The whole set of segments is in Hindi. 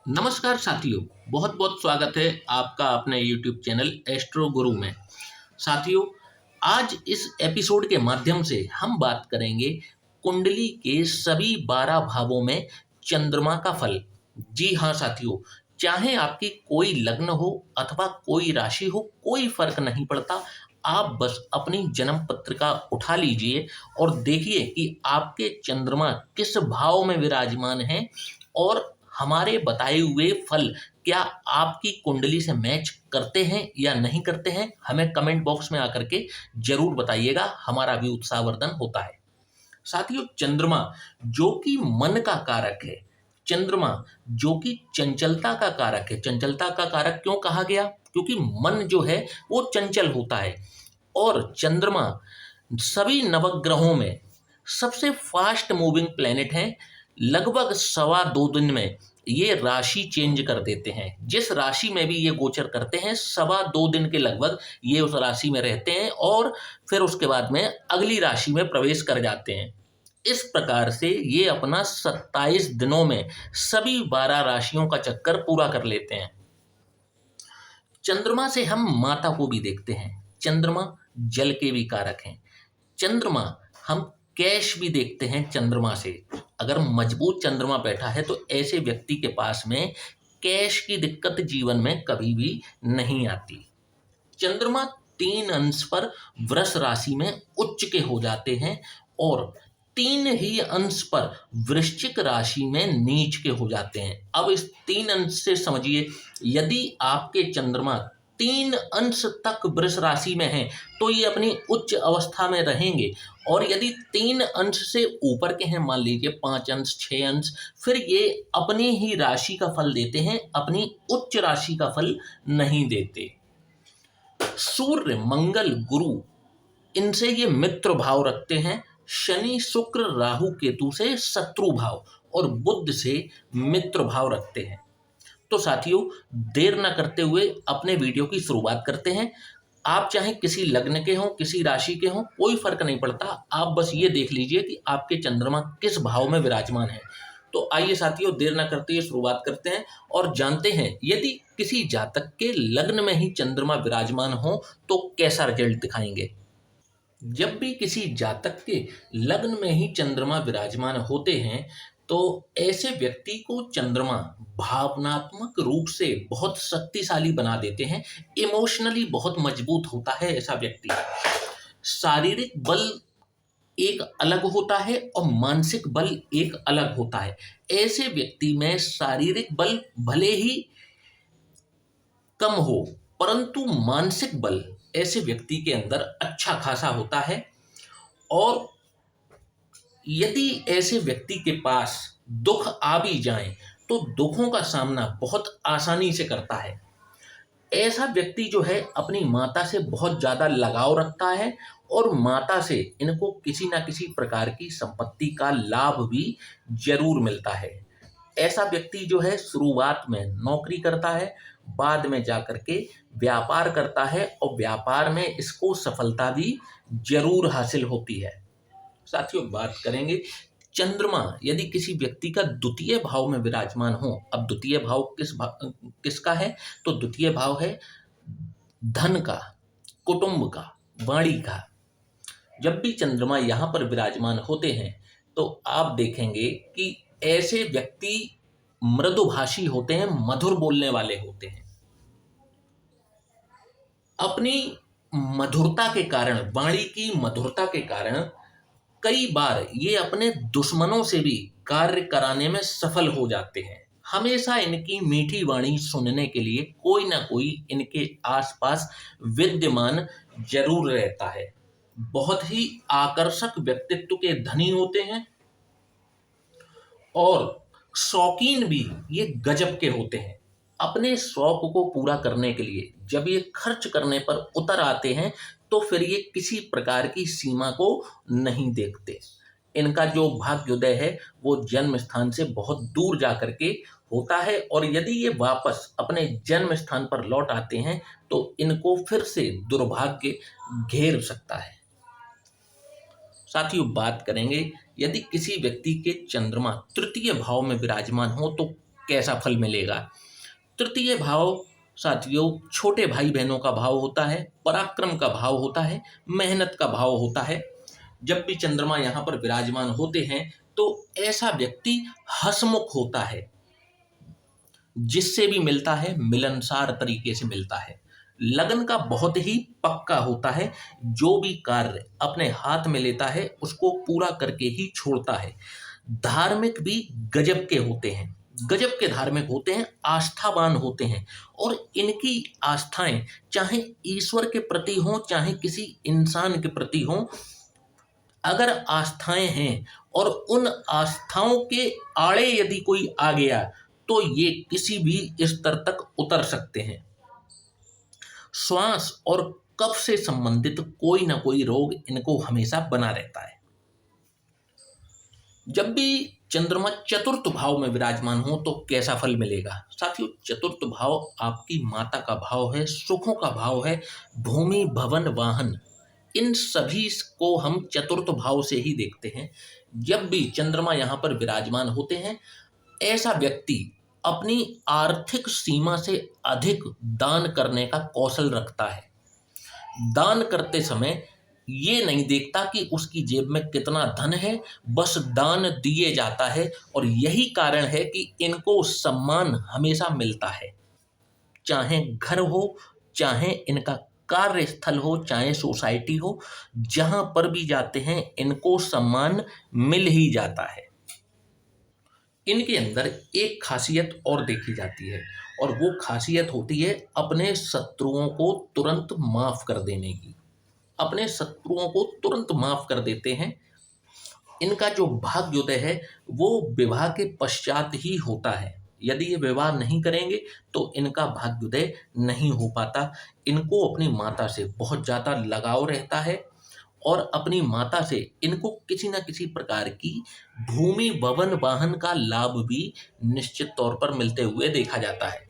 नमस्कार साथियों। बहुत बहुत स्वागत है आपका अपने YouTube चैनल एस्ट्रो गुरु में। साथियों, आज इस एपिसोड के माध्यम से हम बात करेंगे कुंडली के सभी 12 भावों में चंद्रमा का फल। जी हाँ साथियों, चाहे आपकी कोई लग्न हो अथवा कोई राशि हो, कोई फर्क नहीं पड़ता। आप बस अपनी जन्म पत्रिका उठा लीजिए और देखिए कि आपके चंद्रमा किस भाव में विराजमान है और हमारे बताए हुए फल क्या आपकी कुंडली से मैच करते हैं या नहीं करते हैं। हमें कमेंट बॉक्स में आकर के जरूर बताइएगा, हमारा भी उत्साहवर्धन होता है। साथियों, चंद्रमा जो कि मन का कारक है, चंद्रमा जो कि चंचलता का कारक है। चंचलता का कारक क्यों कहा गया? क्योंकि मन जो है वो चंचल होता है और चंद्रमा सभी नवग्रहों में सबसे फास्ट मूविंग प्लेनेट है। लगभग 2.25 दिन में ये राशि चेंज कर देते हैं। जिस राशि में भी ये गोचर करते हैं, 2.25 दिन के लगभग ये उस राशि में रहते हैं और फिर उसके बाद में अगली राशि में प्रवेश कर जाते हैं। इस प्रकार से ये अपना 27 दिनों में सभी 12 राशियों का चक्कर पूरा कर लेते हैं। चंद्रमा से हम माता को भी देखते हैं। चंद्रमा जल के भी कारक हैं। चंद्रमा हम कैश भी देखते हैं चंद्रमा से। अगर मजबूत चंद्रमा बैठा है तो ऐसे व्यक्ति के पास में कैश की दिक्कत जीवन में कभी भी नहीं आती। चंद्रमा 3 अंश पर वृष राशि में उच्च के हो जाते हैं और 3 ही अंश पर वृश्चिक राशि में नीच के हो जाते हैं। अब इस 3 अंश से समझिए, यदि आपके चंद्रमा 3 अंश तक वृष राशि में हैं तो ये अपनी उच्च अवस्था में रहेंगे। और यदि 3 अंश से ऊपर के हैं, मान लीजिए 5 अंश 6 अंश, फिर ये अपनी ही राशि का फल देते हैं, अपनी उच्च राशि का फल नहीं देते। सूर्य, मंगल, गुरु, इनसे ये मित्र भाव रखते हैं। शनि, शुक्र, राहु, केतु से शत्रु भाव और बुध से मित्र भाव रखते हैं। तो साथियों, देर न करते हुए अपने वीडियो की शुरुआत करते हैं। आप चाहे किसी लग्न के हों, किसी राशि के हों, कोई फर्क नहीं पड़ता। आप बस ये देख लीजिए कि आपके चंद्रमा किस भाव में विराजमान है। तो आइए साथियों, देर न करते हुए शुरुआत करते हैं और जानते हैं यदि किसी जातक के लग्न में ही चंद्रमा विराजमान हो तो कैसा रिजल्ट दिखाएंगे। जब भी किसी जातक के लग्न में ही चंद्रमा विराजमान होते हैं तो ऐसे व्यक्ति को चंद्रमा भावनात्मक रूप से बहुत शक्तिशाली बना देते हैं। इमोशनली बहुत मजबूत होता है ऐसा व्यक्ति। शारीरिक बल एक अलग होता है और मानसिक बल एक अलग होता है। ऐसे व्यक्ति में शारीरिक बल भले ही कम हो, परंतु मानसिक बल ऐसे व्यक्ति के अंदर अच्छा खासा होता है। और यदि ऐसे व्यक्ति के पास दुख आ भी जाए तो दुखों का सामना बहुत आसानी से करता है। ऐसा व्यक्ति जो है अपनी माता से बहुत ज़्यादा लगाव रखता है और माता से इनको किसी ना किसी प्रकार की संपत्ति का लाभ भी जरूर मिलता है। ऐसा व्यक्ति जो है शुरुआत में नौकरी करता है, बाद में जाकर के व्यापार करता है और व्यापार में इसको सफलता भी जरूर हासिल होती है। साथियों, बात करेंगे चंद्रमा यदि किसी व्यक्ति का द्वितीय भाव में विराजमान हो। अब द्वितीय भाव किसका है? तो द्वितीय भाव है धन का, कुटुंब का, वाणी का। जब भी चंद्रमा यहाँ पर विराजमान होते हैं तो आप देखेंगे कि ऐसे व्यक्ति मृदुभाषी होते हैं, मधुर बोलने वाले होते हैं। अपनी मधुरता के कारण, वाणी की मधुरता के कारण कई बार ये अपने दुश्मनों से भी कार्य कराने में सफल हो जाते हैं। हमेशा इनकी मीठी वाणी सुनने के लिए कोई ना कोई इनके आसपास विद्यमान जरूर रहता है। बहुत ही आकर्षक व्यक्तित्व के धनी होते हैं और शौकीन भी ये गजब के होते हैं। अपने शौक को पूरा करने के लिए जब ये खर्च करने पर उतर आते हैं तो फिर ये किसी प्रकार की सीमा को नहीं देखते। इनका जो भाग्योदय है वो जन्म स्थान से बहुत दूर जा करके होता है और यदि ये वापस अपने जन्म स्थान पर लौट आते हैं तो इनको फिर से दुर्भाग्य घेर सकता है। साथियों, बात करेंगे यदि किसी व्यक्ति के चंद्रमा तृतीय भाव में विराजमान हो तो कैसा फल मिलेगा। तृतीय भाव साथियों छोटे भाई बहनों का भाव होता है, पराक्रम का भाव होता है, मेहनत का भाव होता है। जब भी चंद्रमा यहाँ पर विराजमान होते हैं तो ऐसा व्यक्ति हंसमुख होता है, जिससे भी मिलता है मिलनसार तरीके से मिलता है। लगन का बहुत ही पक्का होता है, जो भी कार्य अपने हाथ में लेता है उसको पूरा करके ही छोड़ता है। धार्मिक भी गजब के होते हैं, गजब के धार्मिक होते हैं, आस्थावान होते हैं। और इनकी आस्थाएं चाहे ईश्वर के प्रति हों चाहे किसी इंसान के प्रति हों, अगर आस्थाएं हैं और उन आस्थाओं के आड़े यदि कोई आ गया तो ये किसी भी स्तर तक उतर सकते हैं। श्वास और कफ से संबंधित कोई ना कोई रोग इनको हमेशा बना रहता है। जब भी चंद्रमा चतुर्थ भाव में विराजमान हो तो कैसा फल मिलेगा। साथियों चतुर्थ भाव आपकी माता का भाव है, सुखों का भाव है, भूमि भवन वाहन, इन सभी को हम चतुर्थ भाव से ही देखते हैं। जब भी चंद्रमा यहाँ पर विराजमान होते हैं, ऐसा व्यक्ति अपनी आर्थिक सीमा से अधिक दान करने का कौशल रखता है। दान करते समय ये नहीं देखता कि उसकी जेब में कितना धन है, बस दान दिए जाता है। और यही कारण है कि इनको सम्मान हमेशा मिलता है, चाहे घर हो, चाहे इनका कार्यस्थल हो, चाहे सोसाइटी हो, जहां पर भी जाते हैं इनको सम्मान मिल ही जाता है। इनके अंदर एक खासियत और देखी जाती है और वो खासियत होती है अपने शत्रुओं को तुरंत माफ कर देने की। अपने शत्रुओं को तुरंत माफ कर देते हैं। इनका जो भाग्योदय है वो विवाह के पश्चात ही होता है। यदि ये विवाह नहीं करेंगे तो इनका भाग्योदय नहीं हो पाता। इनको अपनी माता से बहुत ज़्यादा लगाव रहता है और अपनी माता से इनको किसी न किसी प्रकार की भूमि भवन वाहन का लाभ भी निश्चित तौर पर मिलते हुए देखा जाता है।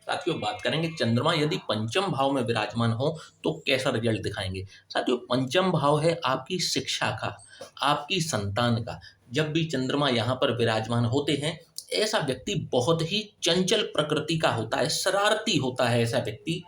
साथियों बात करेंगे चंद्रमा यदि पंचम भाव में विराजमान हो तो कैसा रिजल्ट दिखाएंगे। साथियों पंचम भाव है आपकी शिक्षा का, आपकी संतान का। जब भी चंद्रमा यहाँ पर विराजमान होते हैं, ऐसा व्यक्ति बहुत ही चंचल प्रकृति का होता है, शरारती होता है। ऐसा व्यक्ति,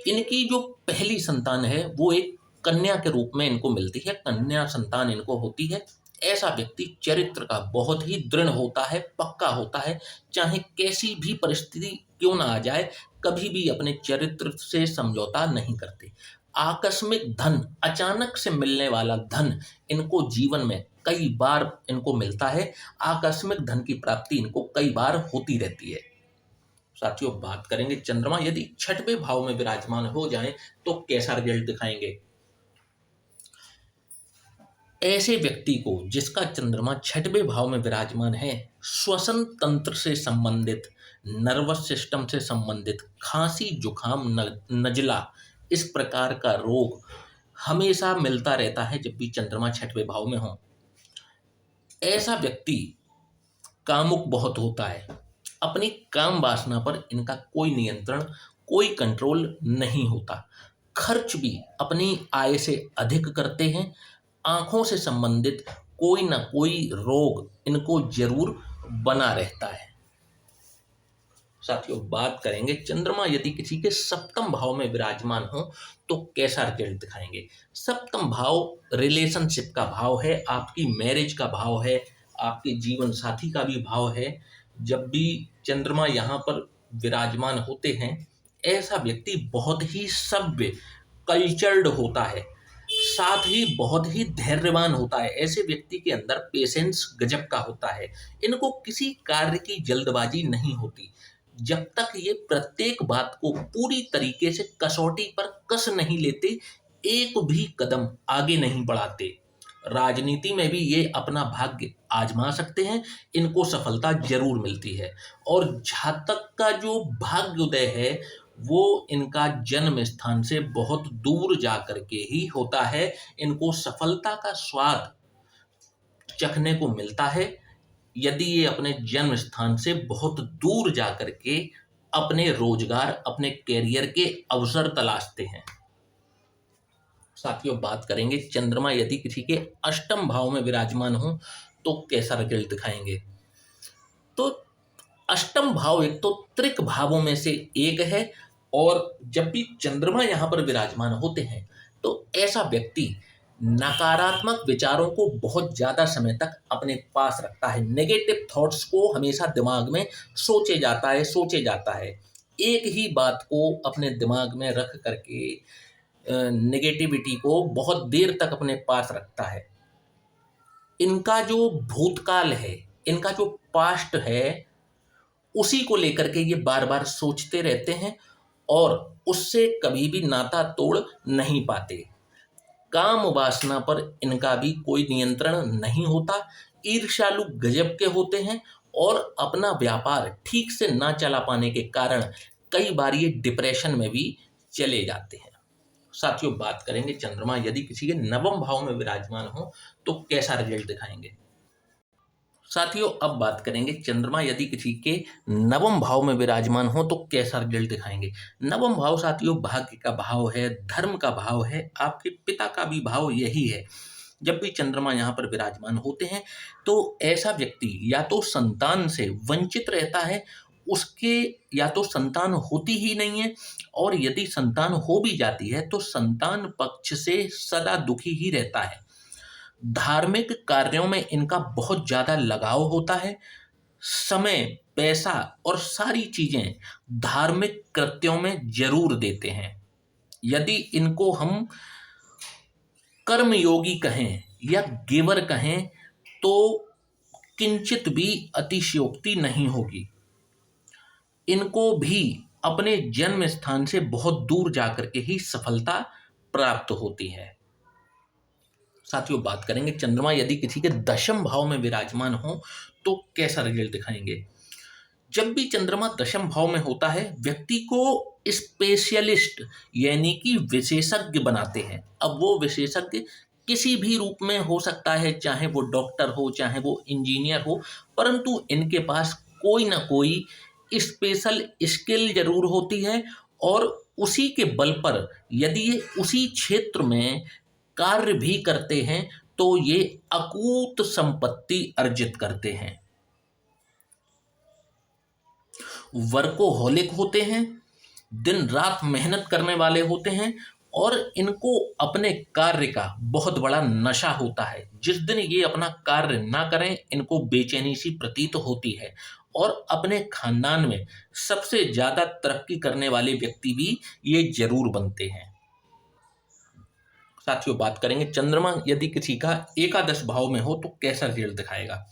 इनकी जो पहली संतान है वो एक कन्या के रूप में इनको मिलती है, कन्या संतान इनको होती है। ऐसा व्यक्ति चरित्र का बहुत ही दृढ़ होता है, पक्का होता है। चाहे कैसी भी परिस्थिति क्यों ना आ जाए, कभी भी अपने चरित्र से समझौता नहीं करते। आकस्मिक धन, अचानक से मिलने वाला धन इनको जीवन में कई बार इनको मिलता है। आकस्मिक धन की प्राप्ति इनको कई बार होती रहती है। साथियों बात करेंगे चंद्रमा यदि छठवें भाव में विराजमान हो जाए तो कैसा रिजल्ट दिखाएंगे। ऐसे व्यक्ति को जिसका चंद्रमा छठवें भाव में विराजमान है, श्वसन तंत्र से संबंधित, नर्वस सिस्टम से संबंधित खांसी जुखाम नजला इस प्रकार का रोग हमेशा मिलता रहता है जब भी चंद्रमा छठवें भाव में हो। ऐसा व्यक्ति कामुक बहुत होता है। अपनी काम वासना पर इनका कोई नियंत्रण, कोई कंट्रोल नहीं होता। खर्च भी अपनी आय से अधिक करते हैं। आंखों से संबंधित कोई ना कोई रोग इनको जरूर बना रहता है। साथियों बात करेंगे चंद्रमा यदि किसी के सप्तम भाव में विराजमान हो तो कैसा रिजल्ट दिखाएंगे। सप्तम भाव रिलेशनशिप का भाव है, आपकी मैरिज का भाव है, आपके जीवन साथी का भी भाव है। जब भी चंद्रमा यहाँ पर विराजमान होते हैं, ऐसा व्यक्ति बहुत ही सभ्य, कल्चर्ड होता है, साथ ही बहुत ही धैर्यवान होता है। ऐसे व्यक्ति के अंदर पेशेंस गजब का होता है। इनको किसी कार्य की जल्दबाजी नहीं होती। जब तक ये प्रत्येक बात को पूरी तरीके से कसौटी पर कस नहीं लेते, एक भी कदम आगे नहीं बढ़ाते। राजनीति में भी ये अपना भाग्य आजमा सकते हैं, इनको सफलता जरूर मिलती है। और जातक का जो भाग्योदय है वो इनका जन्म स्थान से बहुत दूर जा करके ही होता है। इनको सफलता का स्वाद चखने को मिलता है यदि ये अपने जन्म स्थान से बहुत दूर जा करके अपने रोजगार, अपने कैरियर के अवसर तलाशते हैं। साथियों बात करेंगे चंद्रमा यदि किसी के अष्टम भाव में विराजमान हो तो कैसा रिजल्ट दिखाएंगे। तो अष्टम भाव एक तो त्रिक भावों में से एक है, और जब भी चंद्रमा यहाँ पर विराजमान होते हैं तो ऐसा व्यक्ति नकारात्मक विचारों को बहुत ज़्यादा समय तक अपने पास रखता है। नेगेटिव थॉट्स को हमेशा दिमाग में सोचे जाता है। एक ही बात को अपने दिमाग में रख करके नेगेटिविटी को बहुत देर तक अपने पास रखता है। इनका जो भूतकाल है, इनका जो पास्ट है, उसी को लेकर के ये बार बार सोचते रहते हैं और उससे कभी भी नाता तोड़ नहीं पाते। काम वासना पर इनका भी कोई नियंत्रण नहीं होता। ईर्ष्यालु गजब के होते हैं और अपना व्यापार ठीक से ना चला पाने के कारण कई बार ये डिप्रेशन में भी चले जाते हैं। साथियों, बात करेंगे चंद्रमा यदि किसी के नवम भाव में विराजमान हो तो कैसा रिजल्ट दिखाएंगे। साथियों, अब बात करेंगे चंद्रमा यदि किसी के नवम भाव में विराजमान हो तो कैसा रिजल्ट दिखाएंगे। नवम भाव साथियों भाग्य का भाव है, धर्म का भाव है, आपके पिता का भी भाव यही है। जब भी चंद्रमा यहाँ पर विराजमान होते हैं तो ऐसा व्यक्ति या तो संतान से वंचित रहता है, उसके या तो संतान होती ही नहीं है, और यदि संतान हो भी जाती है तो संतान पक्ष से सदा दुखी ही रहता है। धार्मिक कार्यों में इनका बहुत ज़्यादा लगाव होता है। समय, पैसा और सारी चीज़ें धार्मिक कृत्यों में जरूर देते हैं। यदि इनको हम कर्मयोगी कहें या गिवर कहें तो किंचित भी अतिशयोक्ति नहीं होगी। इनको भी अपने जन्म स्थान से बहुत दूर जाकर के ही सफलता प्राप्त होती है। साथियों, बात करेंगे चंद्रमा यदि किसी के दशम भाव में विराजमान हो तो कैसा रिजल्ट दिखाएंगे। जब भी चंद्रमा दशम भाव में होता है व्यक्ति को स्पेशलिस्ट यानी कि विशेषज्ञ बनाते हैं। अब वो विशेषज्ञ किसी भी रूप में हो सकता है, चाहे वो डॉक्टर हो, चाहे वो इंजीनियर हो, परंतु इनके पास कोई ना कोई स्पेशल स्किल जरूर होती है, और उसी के बल पर यदि ये उसी क्षेत्र में कार्य भी करते हैं तो ये अकूत संपत्ति अर्जित करते हैं। वर्कोहोलिक होते हैं, दिन रात मेहनत करने वाले होते हैं, और इनको अपने कार्य का बहुत बड़ा नशा होता है। जिस दिन ये अपना कार्य ना करें इनको बेचैनी सी प्रतीत होती है, और अपने खानदान में सबसे ज्यादा तरक्की करने वाले व्यक्ति भी ये जरूर बनते हैं। साथियों, बात करेंगे चंद्रमा यदि किसी का एकादश भाव में हो तो कैसा रिजल्ट दिखाएगा।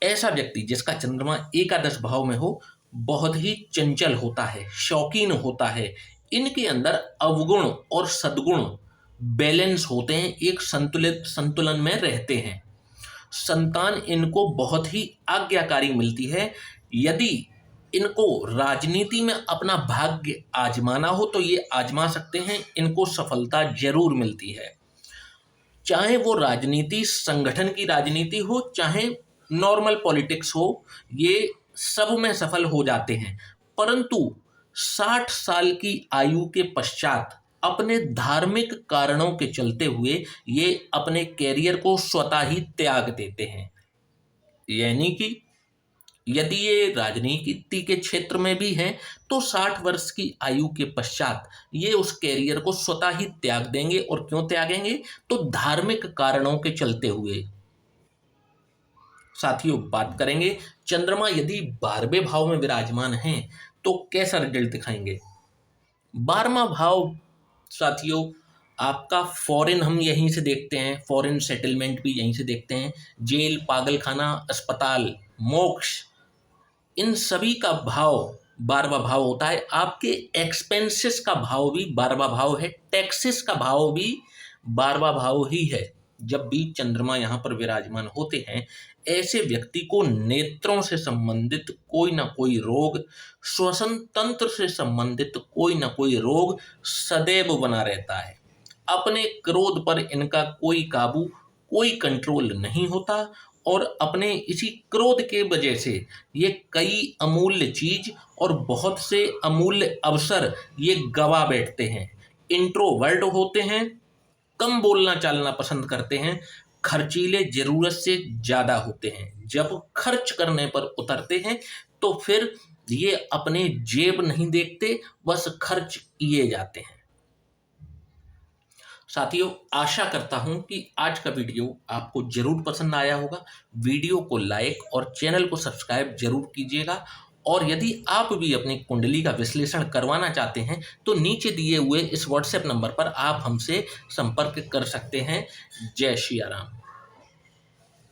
ऐसा व्यक्ति जिसका चंद्रमा एकादश भाव में हो बहुत ही चंचल होता है, शौकीन होता है। इनके अंदर अवगुण और सद्गुण बैलेंस होते हैं, एक संतुलन में रहते हैं। संतान इनको बहुत ही आज्ञाकारी मिलती है। यदि इनको राजनीति में अपना भाग्य आजमाना हो तो ये आजमा सकते हैं, इनको सफलता जरूर मिलती है। चाहे वो राजनीति संगठन की राजनीति हो, चाहे नॉर्मल पॉलिटिक्स हो, ये सब में सफल हो जाते हैं। परंतु 60 साल की आयु के पश्चात अपने धार्मिक कारणों के चलते हुए ये अपने कैरियर को स्वतः ही त्याग देते हैं। यानी कि यदि ये राजनीति के क्षेत्र में भी हैं तो 60 वर्ष की आयु के पश्चात ये उस कैरियर को स्वतः ही त्याग देंगे। और क्यों त्यागेंगे? तो धार्मिक कारणों के चलते हुए। साथियों, बात करेंगे चंद्रमा यदि 12वें भाव में विराजमान हैं तो कैसा रिजल्ट दिखाएंगे। 12वां भाव साथियों आपका फॉरेन, हम यहीं से देखते हैं, फॉरेन सेटलमेंट भी यहीं से देखते हैं। जेल, पागलखाना, अस्पताल, मोक्ष, इन सभी का भाव 12वां भाव होता है। आपके एक्सपेंसेस का भाव भी 12वां भाव है, टैक्सेस का भाव भी 12वां भाव ही है। जब भी चंद्रमा यहाँ पर विराजमान होते हैं ऐसे व्यक्ति को नेत्रों से संबंधित कोई ना कोई रोग, श्वसन तंत्र से संबंधित कोई ना कोई रोग सदैव बना रहता है। अपने क्रोध पर इनका कोई काबू, कोई कंट्रोल नहीं होता, और अपने इसी क्रोध के वजह से ये कई अमूल्य चीज और बहुत से अमूल्य अवसर ये गवा बैठते हैं। इंट्रोवर्ट होते हैं, कम बोलना चालना पसंद करते हैं, खर्चीले जरूरत से ज़्यादा होते हैं। जब खर्च करने पर उतरते हैं तो फिर ये अपने जेब नहीं देखते, बस खर्च किए जाते हैं। साथियों, आशा करता हूं कि आज का वीडियो आपको जरूर पसंद आया होगा। वीडियो को लाइक और चैनल को सब्सक्राइब जरूर कीजिएगा। और यदि आप भी अपनी कुंडली का विश्लेषण करवाना चाहते हैं तो नीचे दिए हुए इस व्हाट्सएप नंबर पर आप हमसे संपर्क कर सकते हैं। जय श्री राम।